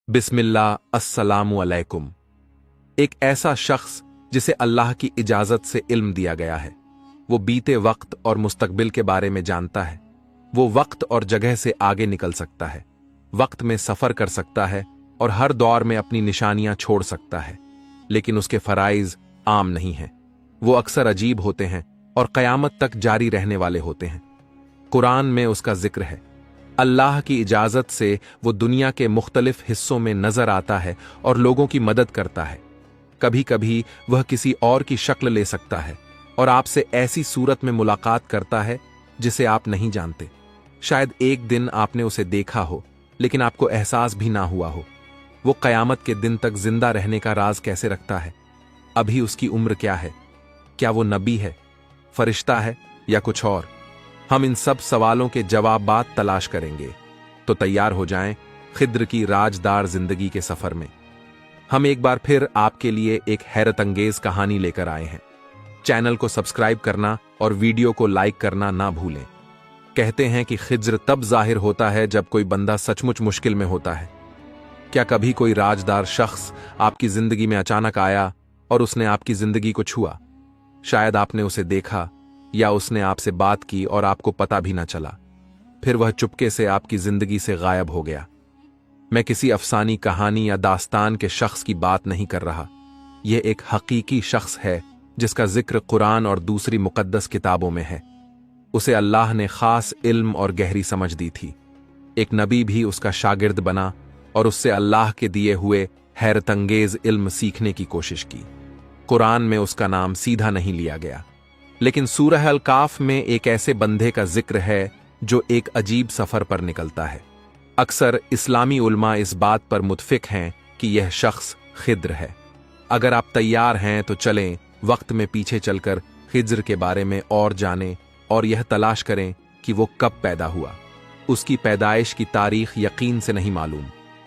बिस्मिल्लाह अस्सलामु अलैकुम। एक ऐसा शख्स जिसे अल्लाह की इजाजत से इल्म दिया गया है, वो बीते वक्त और मुस्तकबिल के बारे में जानता है। वो वक्त और जगह से आगे निकल सकता है, वक्त में सफर कर सकता है और हर दौर में अपनी निशानियां छोड़ सकता है, लेकिन उसके फराइज आम नहीं हैं। वो अक्सर अजीब होते हैं और क़यामत तक जारी रहने वाले होते हैं। कुरान में उसका जिक्र है। अल्लाह की इजाजत से वो दुनिया के मुख्तलिफ हिस्सों में नजर आता है और लोगों की मदद करता है। कभी कभी वह किसी और की शक्ल ले सकता है और आपसे ऐसी सूरत में मुलाकात करता है जिसे आप नहीं जानते। शायद एक दिन आपने उसे देखा हो, लेकिन आपको एहसास भी ना हुआ हो। वो क़यामत के दिन तक जिंदा रहने का राज कैसे रखता है? अभी उसकी उम्र क्या है? क्या वो नबी है, फरिश्ता है या कुछ और? हम इन सब सवालों के जवाबात तलाश करेंगे। तो तैयार हो जाएं खिद्र की राजदार जिंदगी के सफर में। हम एक बार फिर आपके लिए एक हैरत अंगेज कहानी लेकर आए हैं। चैनल को सब्सक्राइब करना और वीडियो को लाइक करना ना भूलें। कहते हैं कि खिज्र तब जाहिर होता है जब कोई बंदा सचमुच मुश्किल में होता है। क्या कभी कोई राजदार शख्स आपकी जिंदगी में अचानक आया और उसने आपकी जिंदगी को छुआ? शायद आपने उसे देखा या उसने आपसे बात की और आपको पता भी ना चला। फिर वह चुपके से आपकी जिंदगी से गायब हो गया। मैं किसी अफसानी कहानी या दास्तान के शख्स की बात नहीं कर रहा। यह एक हकीकी शख्स है जिसका जिक्र कुरान और दूसरी मुकद्दस किताबों में है। उसे अल्लाह ने खास इल्म और गहरी समझ दी थी। एक नबी भी उसका शागिर्द बना और उससे अल्लाह के दिए हुए हैरतंगेज इल्म सीखने की कोशिश की। कुरान में उसका नाम सीधा नहीं लिया गया, लेकिन सूरह अल काफ में एक ऐसे बंदे का जिक्र है जो एक अजीब सफर पर निकलता है। अक्सर इस्लामी उलमा इस बात पर मुत्फिक हैं कि यह शख्स खिद्र है। अगर आप तैयार हैं तो चलें वक्त में पीछे चलकर खिज्र के बारे में और जानें और यह तलाश करें कि वो कब पैदा हुआ। उसकी पैदाइश की तारीख यकीन से नहीं मालूम,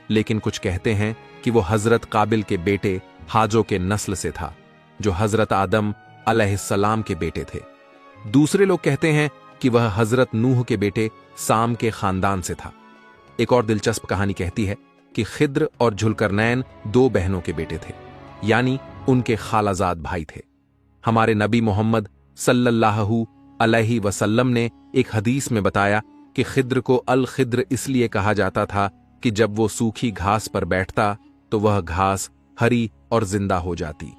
लेकिन कुछ कहते हैं कि वो हजरत काबिल के बेटे हाजो के नस्ल से था, जो हजरत आदम अलैहिस्सलाम के बेटे थे। दूसरे लोग कहते हैं कि वह हजरत नूह के बेटे साम के खानदान से था। एक और दिलचस्प कहानी कहती है कि खिद्र और जुल्करनैन दो बहनों के बेटे थे, यानी उनके खालाजाद भाई थे। हमारे नबी मोहम्मद सल्लल्लाहु अलैहि वसल्लम ने एक हदीस में बताया कि खिद्र को अल खिद्र इसलिए कहा जाता था कि जब वो सूखी घास पर बैठता तो वह घास हरी और जिंदा हो जाती।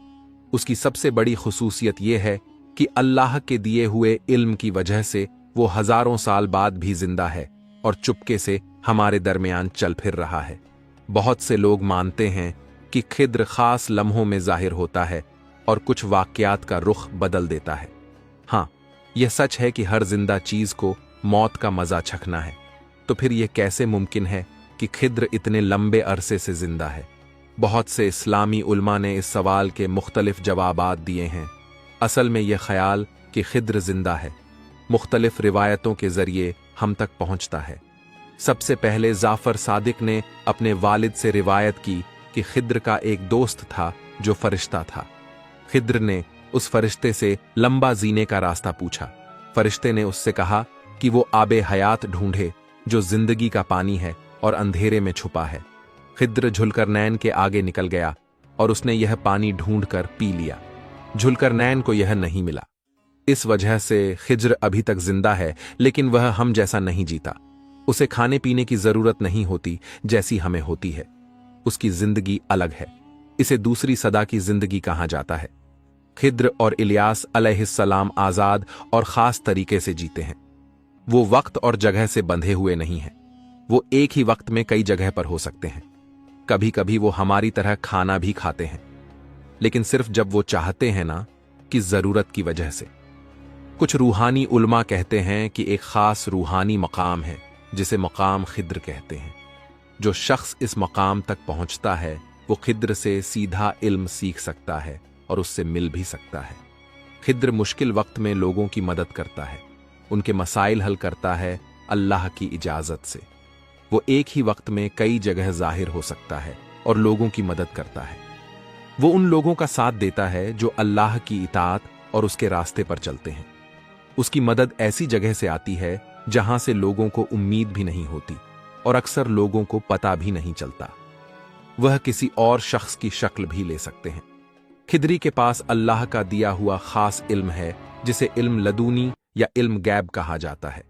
उसकी सबसे बड़ी खुसूसियत यह है कि अल्लाह के दिए हुए इल्म की वजह से वो हजारों साल बाद भी जिंदा है और चुपके से हमारे दरमियान चल फिर रहा है। बहुत से लोग मानते हैं कि खिद्र खास लम्हों में जाहिर होता है और कुछ वाकयात का रुख बदल देता है। हाँ, यह सच है कि हर जिंदा चीज को मौत का मजा चखना है। तो फिर यह कैसे मुमकिन है कि खिद्र इतने लंबे अरसे से जिंदा है? बहुत से इस्लामी उलमा ने इस सवाल के मुख्तलिफ जवाबात दिए हैं। असल में यह ख्याल कि खिद्र जिंदा है मुख्तलिफ रिवायतों के जरिए हम तक पहुंचता है। सबसे पहले जाफर सादिक ने अपने वालिद से रिवायत की कि खिद्र का एक दोस्त था जो फरिश्ता था। खिद्र ने उस फरिश्ते से लंबा जीने का रास्ता पूछा। फरिश्ते ने उससे कहा कि वो आबे हयात ढूंढे जो जिंदगी का पानी है और अंधेरे में छुपा है। खिद्र जुल्करनैन के आगे निकल गया और उसने यह पानी ढूंढकर पी लिया। जुल्करनैन को यह नहीं मिला। इस वजह से खिज्र अभी तक जिंदा है, लेकिन वह हम जैसा नहीं जीता। उसे खाने पीने की जरूरत नहीं होती जैसी हमें होती है। उसकी जिंदगी अलग है। इसे दूसरी सदा की जिंदगी कहा जाता है। खिद्र और इलियास अलैहिस्सलाम आजाद और खास तरीके से जीते हैं। वो वक्त और जगह से बंधे हुए नहीं हैं। वो एक ही वक्त में कई जगह पर हो सकते हैं। कभी कभी वो हमारी तरह खाना भी खाते हैं, लेकिन सिर्फ जब वो चाहते हैं ना, कि जरूरत की वजह से। कुछ रूहानी उलमा कहते हैं कि एक खास रूहानी मकाम है जिसे मकाम खिद्र कहते हैं। जो शख्स इस मकाम तक पहुंचता है वो खिद्र से सीधा इल्म सीख सकता है और उससे मिल भी सकता है। खिद्र मुश्किल वक्त में लोगों की मदद करता है, उनके मसाइल हल करता है अल्लाह की इजाजत से। वो एक ही वक्त में कई जगह जाहिर हो सकता है और लोगों की मदद करता है। वो उन लोगों का साथ देता है जो अल्लाह की इताअत और उसके रास्ते पर चलते हैं। उसकी मदद ऐसी जगह से आती है जहां से लोगों को उम्मीद भी नहीं होती और अक्सर लोगों को पता भी नहीं चलता। वह किसी और शख्स की शक्ल भी ले सकते हैं। खिदरी के पास अल्लाह का दिया हुआ खास इल्म है जिसे इल्म लदूनी या इल्म गैब कहा जाता है।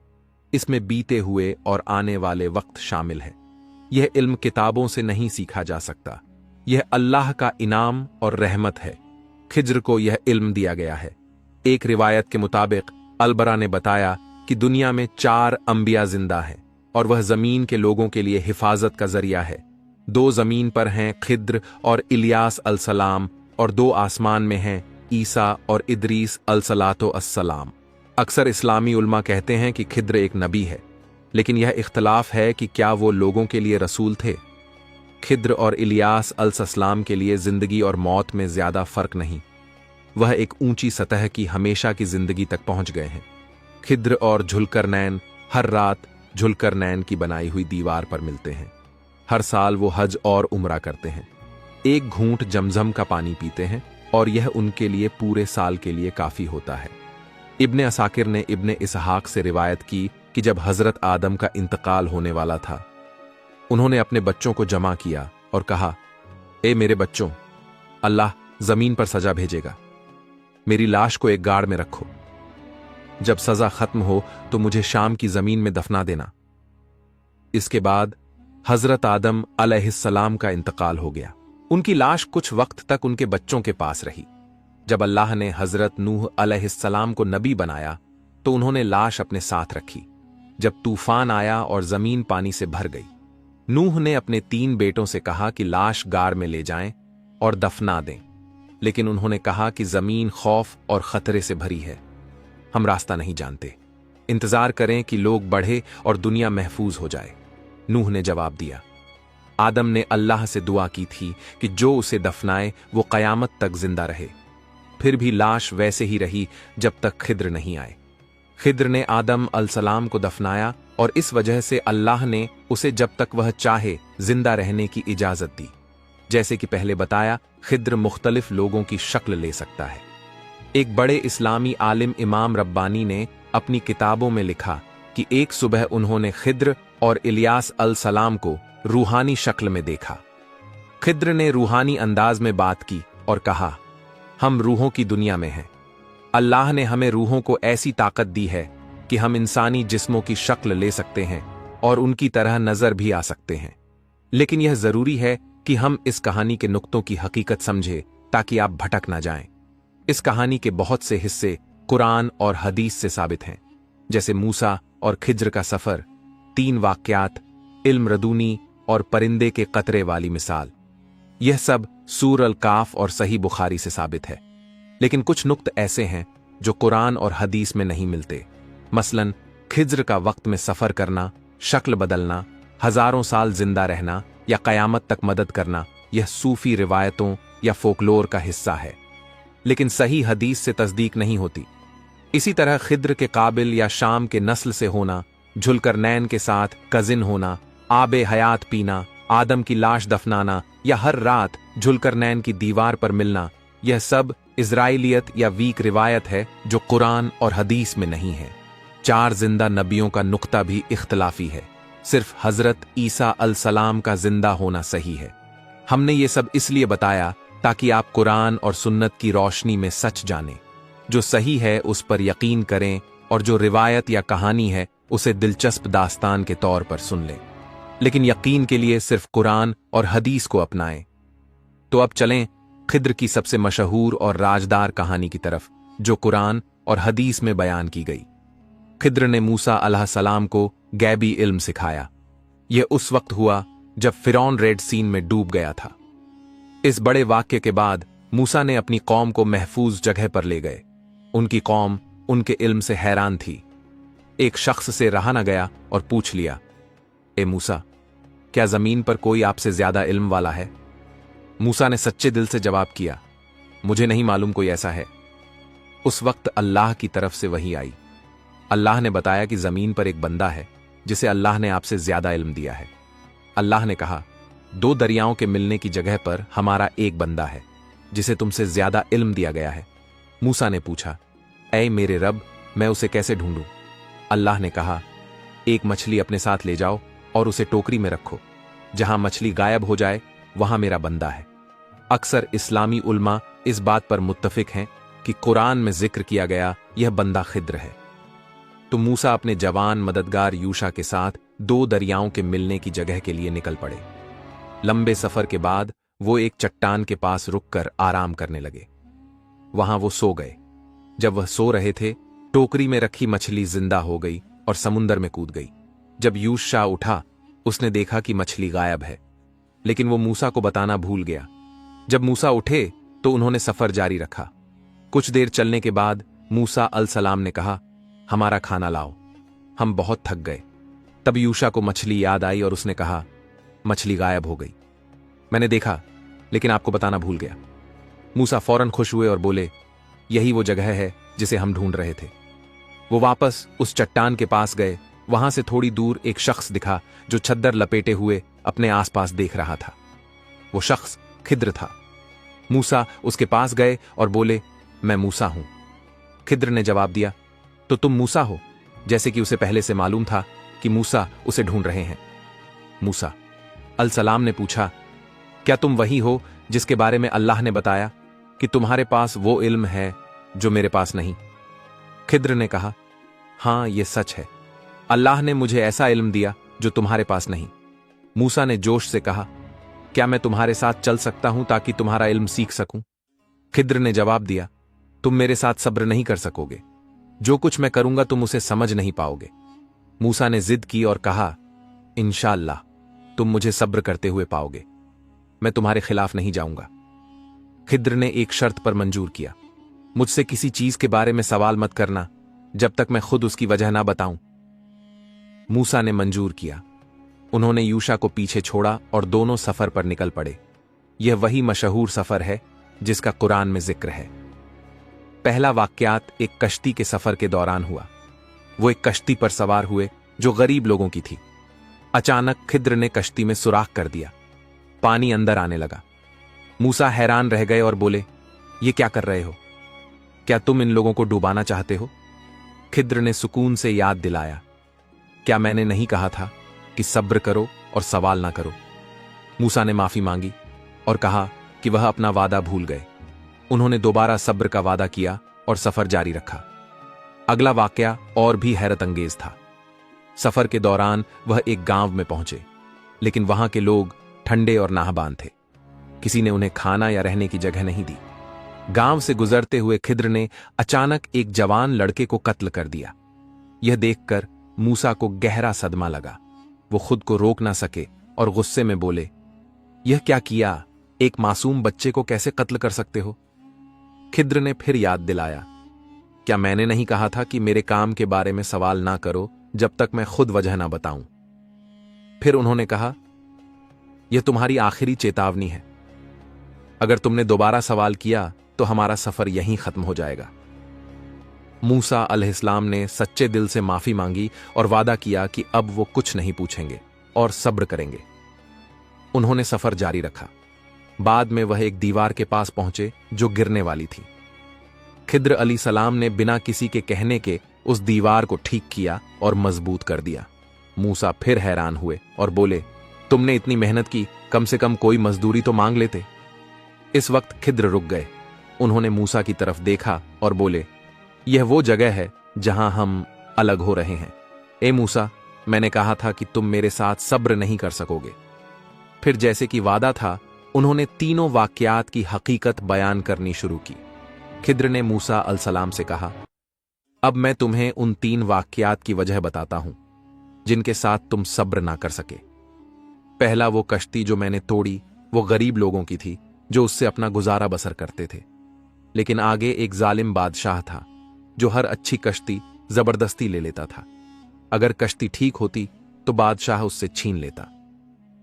इसमें बीते हुए और आने वाले वक्त शामिल है। यह इल्म किताबों से नहीं सीखा जा सकता। यह अल्लाह का इनाम और रहमत है। खिज्र को यह इल्म दिया गया है। एक रिवायत के मुताबिक अलबरा ने बताया कि दुनिया में 4 अंबिया जिंदा हैं और वह जमीन के लोगों के लिए हिफाजत का जरिया है। 2 जमीन पर हैं, खिद्र और इलियास अलसलाम, और 2 आसमान में हैं, ईसा और इदरीस अलसलातो अस्सलाम। अक्सर इस्लामी उल्मा कहते हैं कि खिद्र एक नबी है, लेकिन यह इख्तलाफ है कि क्या वो लोगों के लिए रसूल थे। खिद्र और इलियास अलसलाम के लिए जिंदगी और मौत में ज्यादा फर्क नहीं। वह एक ऊंची सतह की हमेशा की जिंदगी तक पहुंच गए हैं। खिद्र और झुलकरनैन हर रात झुलकरनैन की बनाई हुई दीवार पर मिलते हैं। हर साल वो हज और उम्रा करते हैं। एक घूंट जमजम का पानी पीते हैं और यह उनके लिए पूरे साल के लिए काफी होता है। इब्ने असाकिर ने इब्ने इसहाक से रिवायत की कि जब हजरत आदम का इंतकाल होने वाला था, उन्होंने अपने बच्चों को जमा किया और कहा, ए मेरे बच्चों, अल्लाह जमीन पर सजा भेजेगा। मेरी लाश को एक गाड़ में रखो। जब सजा खत्म हो तो मुझे शाम की जमीन में दफना देना। इसके बाद हजरत आदम अलैहिस्सलाम का इंतकाल हो गया। उनकी लाश कुछ वक्त तक उनके बच्चों के पास रही। जब अल्लाह ने हजरत नूह अलैहिस्सलाम को नबी बनाया तो उन्होंने लाश अपने साथ रखी। जब तूफान आया और जमीन पानी से भर गई, नूह ने अपने 3 बेटों से कहा कि लाश गार में ले जाएं और दफना दें, लेकिन उन्होंने कहा कि जमीन खौफ और खतरे से भरी है, हम रास्ता नहीं जानते, इंतजार करें कि लोग बढ़े और दुनिया महफूज हो जाए। नूह ने जवाब दिया। आदम ने अल्लाह से दुआ की थी कि जो उसे दफनाए वो कयामत तक जिंदा रहे। फिर भी लाश वैसे ही रही जब तक खिद्र नहीं आए। खिद्र ने आदम अलसलाम को दफनाया और इस वजह से अल्लाह ने उसे जब तक वह चाहे जिंदा रहने की इजाजत दी। जैसे कि पहले बताया, खिद्र मुख्तलिफ लोगों की शक्ल ले सकता है। एक बड़े इस्लामी आलिम इमाम रब्बानी ने अपनी किताबों में लिखा कि एक सुबह उन्होंने खिद्र और इलियास अलसलाम को रूहानी शक्ल में देखा। खिद्र ने रूहानी अंदाज में बात की और कहा, हम रूहों की दुनिया में हैं। अल्लाह ने हमें रूहों को ऐसी ताकत दी है कि हम इंसानी जिस्मों की शक्ल ले सकते हैं और उनकी तरह नजर भी आ सकते हैं। लेकिन यह जरूरी है कि हम इस कहानी के नुक्तों की हकीकत समझें ताकि आप भटक ना जाएं। इस कहानी के बहुत से हिस्से कुरान और हदीस से साबित हैं, जैसे मूसा और खिज्र का सफर, 3 वाक्यात, इल्म रदूनी और परिंदे के कतरे वाली मिसाल। यह सब सूर अल काफ और सही बुखारी से साबित है। लेकिन कुछ नुक्त ऐसे हैं जो कुरान और हदीस में नहीं मिलते। मसलन खिज्र का वक्त में सफर करना, शक्ल बदलना, हजारों साल जिंदा रहना या कयामत तक मदद करना, यह सूफी रिवायतों या फोकलोर का हिस्सा है, लेकिन सही हदीस से तस्दीक नहीं होती। इसी तरह खिद्र के काबिल या शाम के नस्ल से होना, झुलकरनैन के साथ कजिन होना, आबे हयात पीना, आदम की लाश दफनाना या हर रात झुलकरनैन की दीवार पर मिलना, यह सब इजराइलियत या वीक रिवायत है जो कुरान और हदीस में नहीं है। 4 जिंदा नबियों का नुक्ता भी इख्तलाफी है। सिर्फ हजरत ईसा अलसलाम का जिंदा होना सही है। हमने ये सब इसलिए बताया ताकि आप कुरान और सुन्नत की रोशनी में सच जानें। जो सही है उस पर यकीन करें और जो रिवायत या कहानी है उसे दिलचस्प दास्तान के तौर पर सुन लें, लेकिन यकीन के लिए सिर्फ कुरान और हदीस को अपनाएं। तो अब चलें खिद्र की सबसे मशहूर और राजदार कहानी की तरफ, जो कुरान और हदीस में बयान की गई। खिद्र ने मूसा अलैहिस्सलाम को गैबी इल्म सिखाया। यह उस वक्त हुआ जब फिरौन रेड सीन में डूब गया था। इस बड़े वाक्य के बाद मूसा ने अपनी कौम को महफूज जगह पर ले गए। उनकी कौम उनके इल्म से हैरान थी। एक शख्स से रहा न गया और पूछ लिया, ए मूसा, क्या जमीन पर कोई आपसे ज्यादा इल्म वाला है? मूसा ने सच्चे दिल से जवाब किया, मुझे नहीं मालूम कोई ऐसा है। उस वक्त अल्लाह की तरफ से वही आई। अल्लाह ने बताया कि जमीन पर एक बंदा है जिसे अल्लाह ने आपसे ज्यादा इल्म दिया है। अल्लाह ने कहा, 2 दरियाओं के मिलने की जगह पर हमारा एक बंदा है जिसे तुमसे ज्यादा इल्म दिया गया है। मूसा ने पूछा, ऐ मेरे रब, मैं उसे कैसे ढूंढूं? अल्लाह ने कहा, एक मछली अपने साथ ले जाओ और उसे टोकरी में रखो। जहां मछली गायब हो जाए वहां मेरा बंदा है। अक्सर इस्लामी उल्मा इस बात पर मुत्तफिक हैं कि कुरान में जिक्र किया गया यह बंदा खिद्र है। तो मूसा अपने जवान मददगार यूशा के साथ 2 दरियाओं के मिलने की जगह के लिए निकल पड़े। लंबे सफर के बाद वो एक चट्टान के पास रुककर आराम करने लगे। वहां वो सो गए। जब वह सो रहे थे, टोकरी में रखी मछली जिंदा हो गई और समुंदर में कूद गई। जब यूशा उठा, उसने देखा कि मछली गायब है, लेकिन वो मूसा को बताना भूल गया। जब मूसा उठे तो उन्होंने सफर जारी रखा। कुछ देर चलने के बाद मूसा अलसलाम ने कहा, हमारा खाना लाओ, हम बहुत थक गए। तब यूशा को मछली याद आई और उसने कहा, मछली गायब हो गई, मैंने देखा लेकिन आपको बताना भूल गया। मूसा फौरन खुश हुए और बोले, यही वो जगह है जिसे हम ढूंढ रहे थे। वो वापस उस चट्टान के पास गए। वहां से थोड़ी दूर एक शख्स दिखा जो चद्दर लपेटे हुए अपने आसपास देख रहा था। वो शख्स खिद्र था। मूसा उसके पास गए और बोले, मैं मूसा हूं। खिद्र ने जवाब दिया, तो तुम मूसा हो, जैसे कि उसे पहले से मालूम था कि मूसा उसे ढूंढ रहे हैं। मूसा अलसलाम ने पूछा, क्या तुम वही हो जिसके बारे में अल्लाह ने बताया कि तुम्हारे पास वो इल्म है जो मेरे पास नहीं? खिद्र ने कहा, हां, यह सच है। अल्लाह ने मुझे ऐसा इल्म दिया जो तुम्हारे पास नहीं। मूसा ने जोश से कहा, क्या मैं तुम्हारे साथ चल सकता हूं ताकि तुम्हारा इल्म सीख सकूं? खिद्र ने जवाब दिया, तुम मेरे साथ सब्र नहीं कर सकोगे। जो कुछ मैं करूंगा तुम उसे समझ नहीं पाओगे। मूसा ने जिद की और कहा, इंशाअल्लाह तुम मुझे सब्र करते हुए पाओगे, मैं तुम्हारे खिलाफ नहीं जाऊंगा। खिद्र ने एक शर्त पर मंजूर किया, मुझसे किसी चीज के बारे में सवाल मत करना जब तक मैं खुद उसकी वजह ना बताऊं। मूसा ने मंजूर किया। उन्होंने यूशा को पीछे छोड़ा और दोनों सफर पर निकल पड़े। यह वही मशहूर सफर है जिसका कुरान में जिक्र है। पहला वाक्यात एक कश्ती के सफर के दौरान हुआ। वो एक कश्ती पर सवार हुए जो गरीब लोगों की थी। अचानक खिद्र ने कश्ती में सुराख कर दिया। पानी अंदर आने लगा। मूसा हैरान रह गए और बोले, ये क्या कर रहे हो? क्या तुम इन लोगों को डुबाना चाहते हो? खिद्र ने सुकून से याद दिलाया, क्या मैंने नहीं कहा था कि सब्र करो और सवाल ना करो? मूसा ने माफी मांगी और कहा कि वह अपना वादा भूल गए। उन्होंने दोबारा सब्र का वादा किया और सफर जारी रखा। अगला वाकया और भी हैरत अंगेज था। सफर के दौरान वह एक गांव में पहुंचे, लेकिन वहां के लोग ठंडे और नाहबान थे। किसी ने उन्हें खाना या रहने की जगह नहीं दी। गांव से गुजरते हुए खिद्र ने अचानक एक जवान लड़के को कत्ल कर दिया। यह देखकर मूसा को गहरा सदमा लगा। वो खुद को रोक ना सके और गुस्से में बोले, यह क्या किया? एक मासूम बच्चे को कैसे कत्ल कर सकते हो? खिद्र ने फिर याद दिलाया, क्या मैंने नहीं कहा था कि मेरे काम के बारे में सवाल ना करो जब तक मैं खुद वजह ना बताऊं? फिर उन्होंने कहा, यह तुम्हारी आखिरी चेतावनी है। अगर तुमने दोबारा सवाल किया तो हमारा सफर यहीं खत्म हो जाएगा। मूसा अलैहिस्सलाम ने सच्चे दिल से माफी मांगी और वादा किया कि अब वो कुछ नहीं पूछेंगे और सब्र करेंगे। उन्होंने सफर जारी रखा। बाद में वह एक दीवार के पास पहुंचे जो गिरने वाली थी। खिद्र अलैहिस्सलाम ने बिना किसी के कहने के उस दीवार को ठीक किया और मजबूत कर दिया। मूसा फिर हैरान हुए और बोले, तुमने इतनी मेहनत की, कम से कम कोई मजदूरी तो मांग लेते। इस वक्त खिद्र रुक गए। उन्होंने मूसा की तरफ देखा और बोले, यह वो जगह है जहां हम अलग हो रहे हैं। ए मूसा, मैंने कहा था कि तुम मेरे साथ सब्र नहीं कर सकोगे। फिर जैसे कि वादा था, उन्होंने तीनों वाकयात की हकीकत बयान करनी शुरू की। खिद्र ने मूसा अलैहिस्सलाम से कहा, अब मैं तुम्हें उन 3 वाकयात की वजह बताता हूं जिनके साथ तुम सब्र ना कर सके। पहला, वो कश्ती जो मैंने तोड़ी वो गरीब लोगों की थी जो उससे अपना गुजारा बसर करते थे। लेकिन आगे एक जालिम बादशाह था जो हर अच्छी कश्ती जबरदस्ती ले लेता था। अगर कश्ती ठीक होती तो बादशाह उससे छीन लेता।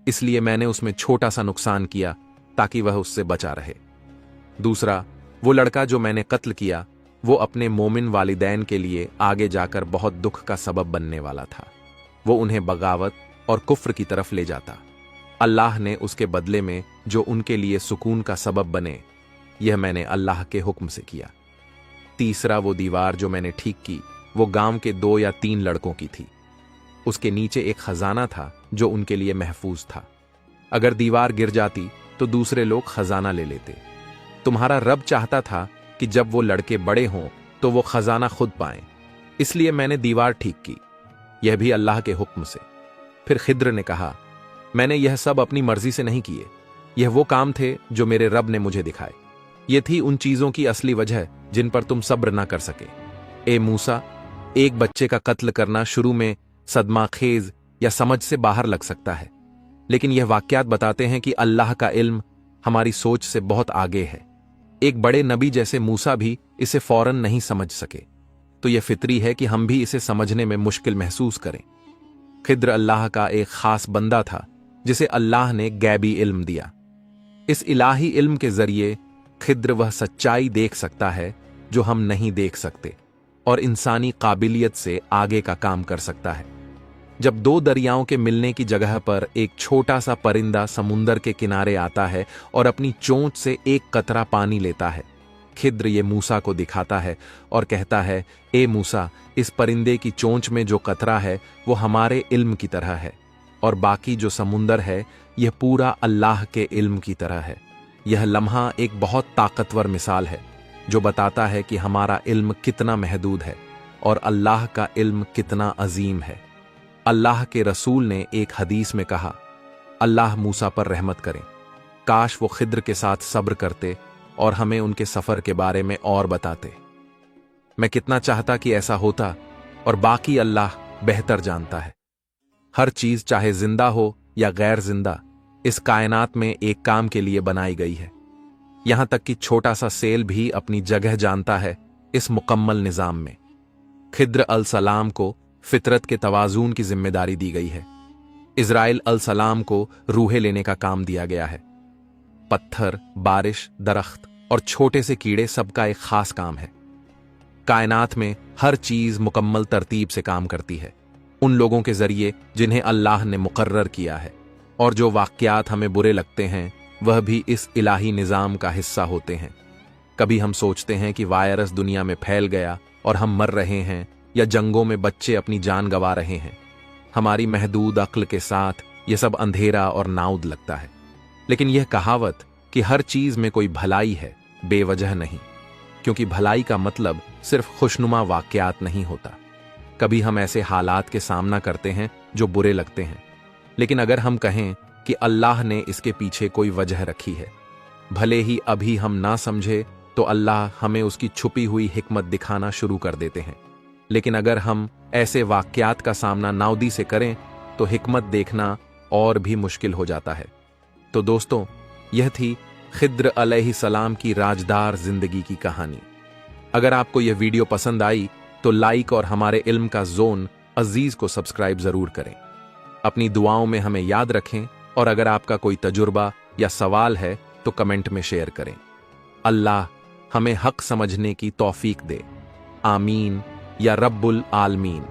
इसलिए मैंने उसमें छोटा सा नुकसान किया ताकि वह उससे बचा रहे। दूसरा, वो लड़का जो मैंने कत्ल किया वो अपने मोमिन वालिदैन के लिए आगे जाकर बहुत दुख का सबब बनने वाला था। वो उन्हें बगावत और कुफ्र की तरफ ले जाता। अल्लाह ने उसके बदले में जो उनके लिए सुकून का सबब बने, यह मैंने अल्लाह के हुक्म से किया। तीसरा, वो दीवार जो मैंने ठीक की वो गांव के 2 या 3 लड़कों की थी। उसके नीचे एक खजाना था जो उनके लिए महफूज था। अगर दीवार गिर जाती तो दूसरे लोग खजाना ले लेते। तुम्हारा रब चाहता था कि जब वो लड़के बड़े हों तो वो खजाना खुद पाएं, इसलिए मैंने दीवार ठीक की, यह भी अल्लाह के हुक्म से। फिर खिद्र ने कहा, मैंने यह सब अपनी मर्जी से नहीं किए, यह वो काम थे जो मेरे रब ने मुझे दिखाए। ये थी उन चीजों की असली वजह जिन पर तुम सब्र ना कर सके। ए मूसा, एक बच्चे का कत्ल करना शुरू में सदमा खेज या समझ से बाहर लग सकता है, लेकिन यह वाकयात बताते हैं कि अल्लाह का इल्म हमारी सोच से बहुत आगे है। एक बड़े नबी जैसे मूसा भी इसे फौरन नहीं समझ सके, तो यह फितरी है कि हम भी इसे समझने में मुश्किल महसूस करें। खिद्र अल्लाह का एक खास बंदा था जिसे अल्लाह ने गैबी इल्म दिया। इस इलाही इल्म के जरिए खिद्र वह सच्चाई देख सकता है जो हम नहीं देख सकते, और इंसानी काबिलियत से आगे का काम कर सकता है। जब दो दरियाओं के मिलने की जगह पर एक छोटा सा परिंदा समुंदर के किनारे आता है और अपनी चोंच से एक कतरा पानी लेता है, खिद्र ये मूसा को दिखाता है और कहता है, ए मूसा, इस परिंदे की चोंच में जो कतरा है वो हमारे इल्म की तरह है, और बाकी जो समुंदर है यह पूरा अल्लाह के इल्म की तरह है। यह लम्हा एक बहुत ताकतवर मिसाल है जो बताता है कि हमारा इल्म कितना महदूद है और अल्लाह का इल्म कितना अजीम है। अल्लाह के रसूल ने एक हदीस में कहा, अल्लाह मूसा पर रहमत करें, काश वो खिद्र के साथ सब्र करते और हमें उनके सफर के बारे में और बताते। मैं कितना चाहता कि ऐसा होता, और बाकी अल्लाह बेहतर जानता है। हर चीज चाहे जिंदा हो या गैर जिंदा इस कायनात में एक काम के लिए बनाई गई है। यहां तक कि छोटा सा सेल भी अपनी जगह जानता है इस मुकम्मल निजाम में। खिद्र अल सलाम को फितरत के तवाजून की जिम्मेदारी दी गई है। इज़राइल अल सलाम को रूहें लेने का काम दिया गया है। पत्थर, बारिश, दरख्त और छोटे से कीड़े सबका एक खास काम है। कायनात में हर चीज मुकम्मल तरतीब से काम करती है उन लोगों के जरिए जिन्हें अल्लाह ने मुकर्रर किया है, और जो वाकयात हमें बुरे लगते हैं वह भी इस इलाही निजाम का हिस्सा होते हैं। कभी हम सोचते हैं कि वायरस दुनिया में फैल गया और हम मर रहे हैं, या जंगों में बच्चे अपनी जान गंवा रहे हैं। हमारी महदूद अक्ल के साथ यह सब अंधेरा और नाउद लगता है, लेकिन यह कहावत कि हर चीज में कोई भलाई है बेवजह नहीं, क्योंकि भलाई का मतलब सिर्फ खुशनुमा वाकयात नहीं होता। कभी हम ऐसे हालात के सामना करते हैं जो बुरे लगते हैं, लेकिन अगर हम कहें कि अल्लाह ने इसके पीछे कोई वजह रखी है, भले ही अभी हम ना समझे, तो अल्लाह हमें उसकी छुपी हुई हिकमत दिखाना शुरू कर देते हैं। लेकिन अगर हम ऐसे वाकयात का सामना नाउदी से करें तो हिकमत देखना और भी मुश्किल हो जाता है। तो दोस्तों, यह थी खिद्र अलैहिस्सलाम की राजदार जिंदगी की कहानी। अगर आपको यह वीडियो पसंद आई तो लाइक और हमारे इल्म का जोन अजीज को सब्सक्राइब जरूर करें। अपनी दुआओं में हमें याद रखें, और अगर आपका कोई तजुर्बा या सवाल है तो कमेंट में शेयर करें। अल्लाह हमें हक समझने की तौफीक दे। आमीन या रब्बुल आलमीन।